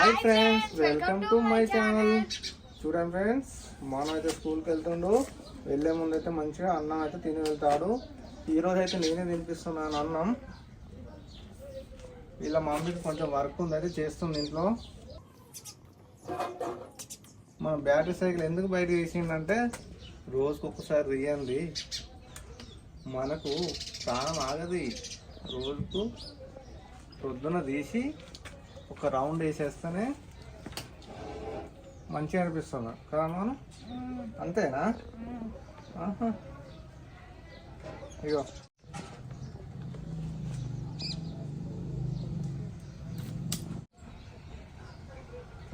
Hi friends, welcome to my channel. చూడండి friends, మనం అయితే స్కూల్కి వెళ్తుండు. వెళ్ళే ముందు అయితే మంచిగా అన్నం అయితే తిని వెళ్తాడు. ఈరోజు అయితే నేనే తినిపిస్తున్నాను అన్నం. ఇలా మమ్మీకి కొంచెం వర్క్ ఉంది, అయితే చేస్తుంది ఇంట్లో. మన బ్యాటరీ సైకిల్ ఎందుకు బయట తీసిందంటే రోజుకు ఒక్కసారి తీయండి, మనకు ప్రాణం ఆగది. రోజుకు పొద్దున తీసి ఒక రౌండ్ వేసేస్తేనే మంచిగా అనిపిస్తుంది కదా మనం, అంతేనా? ఇగో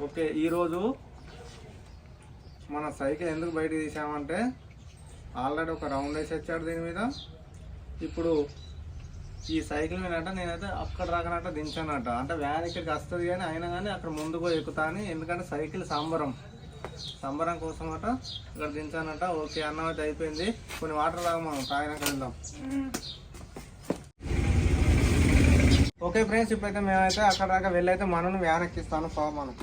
ఓకే, ఈరోజు మన సైకిల్ ఎందుకు బయట తీసామంటే ఆల్రెడీ ఒక రౌండ్ వేసి వచ్చాడు దీని మీద. ఇప్పుడు ఈ సైకిల్ మీద నేనైతే అక్కడ రాకనట్ట దించానట, అంటే వ్యాన్ ఇక్కడికి వస్తుంది కానీ అయినా కానీ అక్కడ ముందుకు ఎక్కుతా అని. ఎందుకంటే సైకిల్ సంబరం కోసం అట ఇక్కడ దించానట. ఓకే, అన్నం అయితే అయిపోయింది. కొన్ని వాటర్ లాగా మనం తాగినాక వెళ్దాం. ఓకే ఫ్రెండ్స్, ఇప్పుడైతే మేమైతే అక్కడ దాకా వెళ్ళైతే మనల్ని వ్యాన్ ఎక్కిస్తాను. మనం